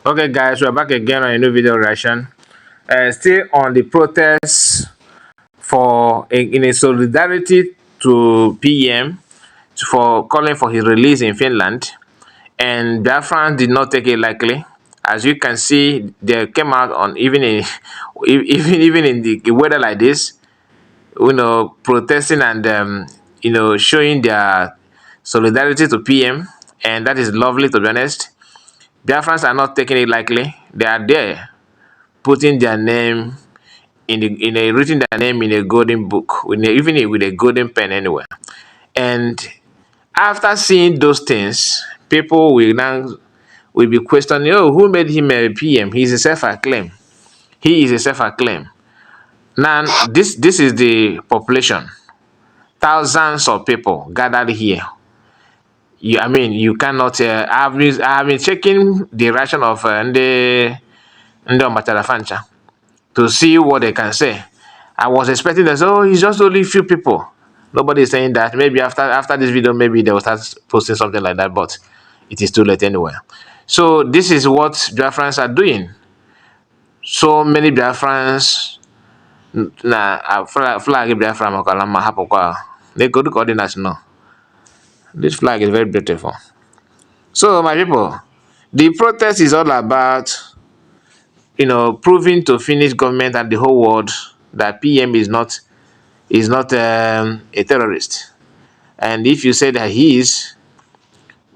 Okay, guys, we're back again on a new video reaction. Still on the protests in a solidarity to PM for calling for his release in Finland, and Biafrans did not take it lightly. As you can see, they came out on even in even in the weather like this, protesting and showing their solidarity to PM, and that is lovely, to be honest. Biafrans are not taking it lightly. They are there putting their name in a written their name in a golden book, even with a golden pen anywhere. And after seeing those things, people will be questioning, oh, who made him a PM? He's a self-acclaim. He is a self-acclaim. Now, this is the population. Thousands of people gathered here. You cannot. I have been checking the reaction of the Fancha to see what they can say. I was expecting that, oh, it's just only few people. Nobody is saying that. Maybe after this video, maybe they will start posting something like that, but it is too late anyway. So this is what Biafrans are doing. So many Biafrans na flag Biafra makalama hapo kwa they go to coordinates no. This flag is very beautiful. So my people, the protest is all about proving to Finnish government and the whole world that PM is not a terrorist. And if you say that he is,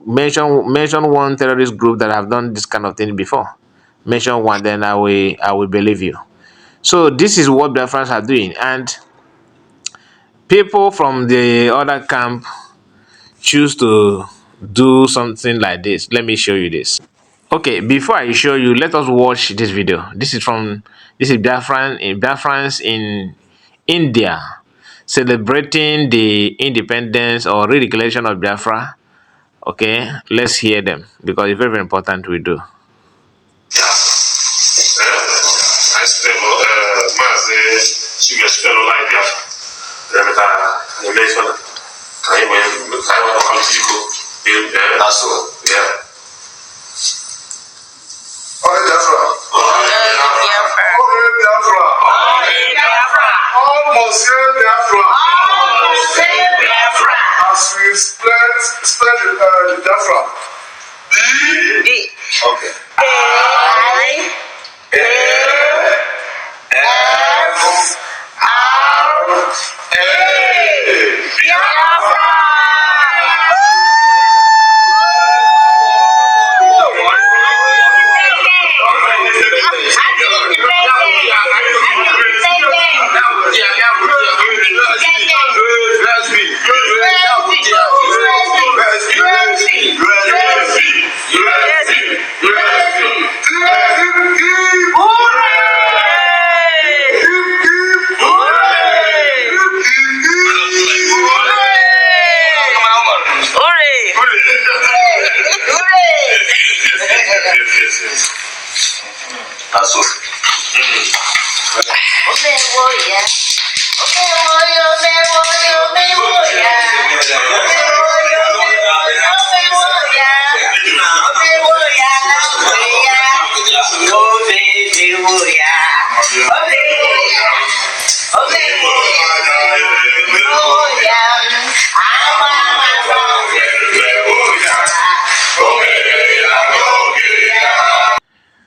mention one terrorist group that have done this kind of thing before. Mention one, then I will believe you. So this is what Biafrans are doing, and people from the other camp choose to do something like this. Let me show you this. Okay, before I show you, let us watch this video. This is Biafrans in India celebrating the independence or redeclaration of Biafra. Okay, let's hear them because it's very, very important we do. As we spread the diaphragm. D. Okay. F. R. A. Biafra.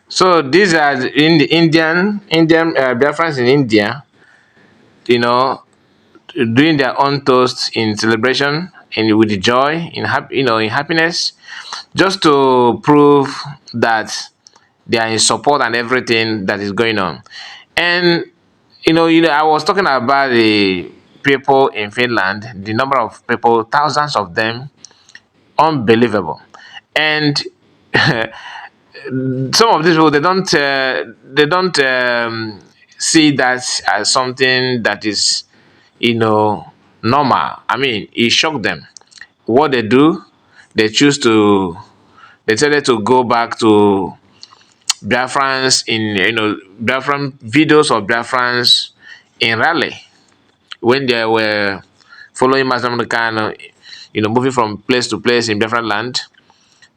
So these are in the Indian Biafrans in India, doing their own toast in celebration and with joy, in happiness, just to prove that they are in support and everything that is going on. And I was talking about the people in Finland, the number of people, thousands of them, unbelievable. And some of these people, they don't see that as something that is normal. I mean, it shocked them. What they do, they decided to go back to Biafrans in Biafran videos of Biafrans in rally when they were following Mazamukano, moving from place to place in Biafran land.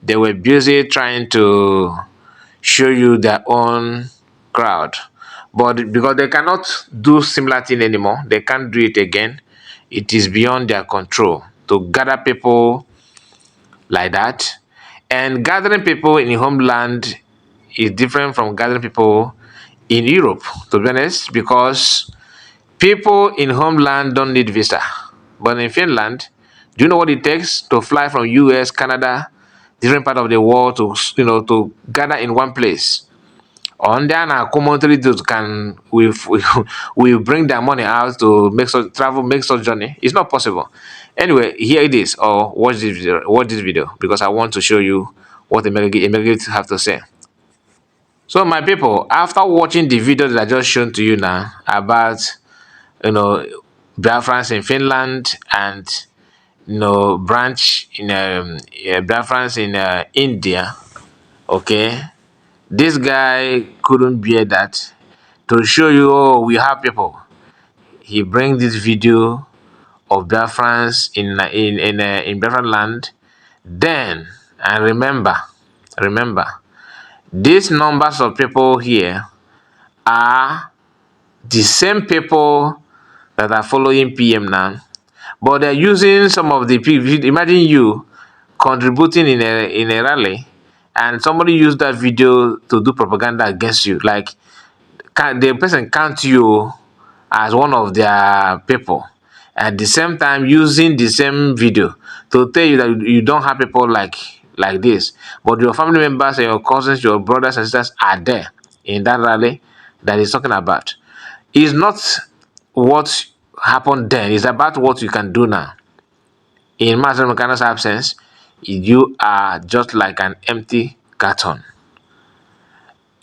They were busy trying to show you their own crowd. But because they cannot do similar thing anymore, they can't do it again. It is beyond their control to gather people like that. And gathering people in homeland is different from gathering people in Europe, to be honest, because people in homeland don't need visa. But in Finland, do you know what it takes to fly from US, Canada, different part of the world to to gather in one place? On there now, commonly those can we bring their money out to make such travel, make such journey. It's not possible. Anyway, here it is. Or watch this video because I want to show you what the immigrants have to say. So my people, after watching the video that I just shown to you now about you know Biafrans in Finland and branch in Biafrans in India, okay, this guy couldn't bear that to show you, oh, we have people. He bring this video of Biafrans in Biafran land. Then and remember, these numbers of people here are the same people that are following PM now, but they're using some of the people. Imagine you contributing in a rally, and somebody used that video to do propaganda against you. Like, the person count you as one of their people, at the same time using the same video to tell you that you don't have people like this, but your family members and your cousins, your brothers and sisters are there in that rally that is talking about. It's not what happened then, it's about what you can do now. In Master Mekano's absence, you are just like an empty carton.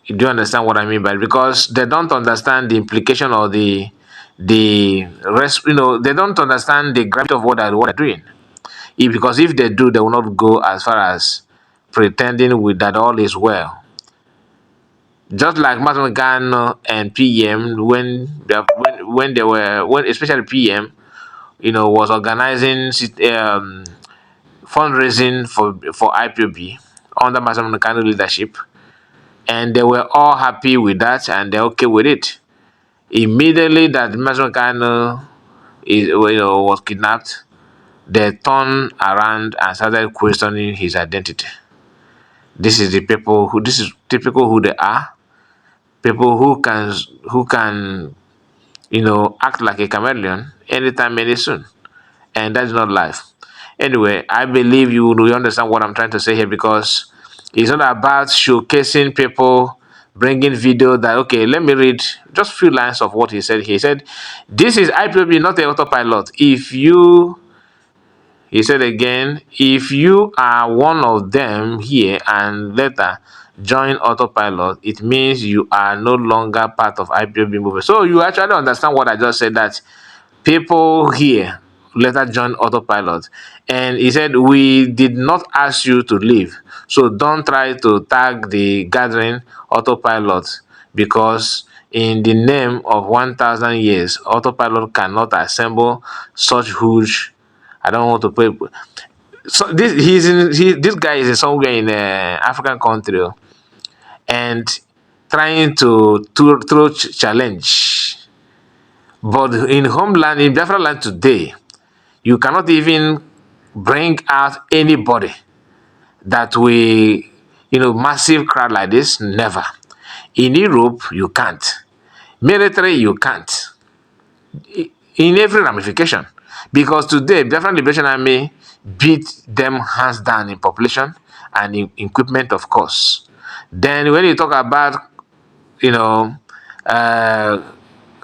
You do understand what I mean by it? Because they don't understand the implication or the rest. They don't understand the gravity of what they're doing. Because if they do, they will not go as far as pretending with that all is well. Just like Martin Gano and PM, when they were, when especially PM, was organizing fundraising for IPOB under Martin Gano leadership, and they were all happy with that and they're okay with it. Immediately that Martin Gano was kidnapped, they turned around and started questioning his identity. This is typical who they are. People who can act like a chameleon anytime, any soon. And that's not life. Anyway, I believe you understand what I'm trying to say here, because it's not about showcasing people, bringing video that, okay, let me read just a few lines of what he said. He said, this is IPOB, not a autopilot. He said again, if you are one of them here and later join autopilot, it means you are no longer part of IPOB movement. So you actually understand what I just said, that people here later joined autopilot. And he said, we did not ask you to leave. So don't try to tag the gathering autopilot, because in the name of 1,000 years, autopilot cannot assemble such huge. I don't want to put. So this guy is in somewhere in an African country, and trying to throw challenge. But in homeland, in Biafra land today, you cannot even bring out anybody that we, massive crowd like this. Never. In Europe, you can't. Military, you can't. In every ramification. Because today, Biafran Liberation Army beat them hands down in population and in equipment, of course. Then when you talk about,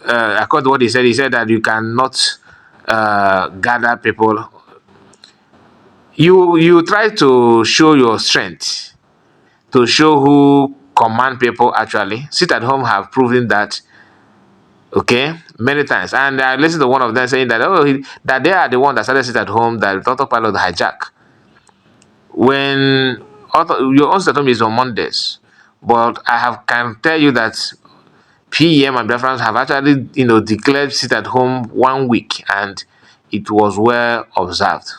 according to what he said that you cannot gather people. You try to show your strength, to show who command people actually. Sit at home have proven that, okay, many times. And I listened to one of them saying that, that they are the one that started sit at home, that autopilot hijack. When your own sit at home is on Mondays, but can tell you that PM and Biafrans have actually, declared sit at home 1 week, and it was well observed.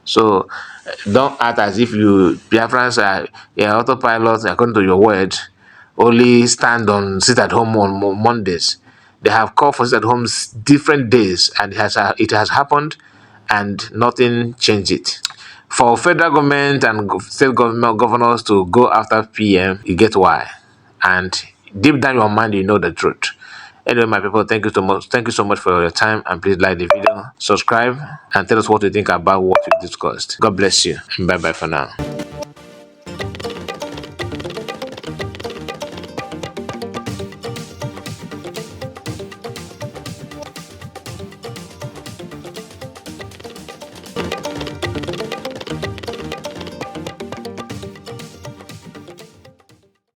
So Don't act as if you Biafrans are autopilot according to your word. Only stand on sit at home on Mondays. They have called for sit at homes different days, and it has happened, and nothing changed it. For federal government and state government governors to go after PM, you get why, and deep down your mind, you know the truth. Anyway, my people, thank you so much. Thank you so much for your time, and please like the video, subscribe, and tell us what you think about what we discussed. God bless you, and bye bye for now.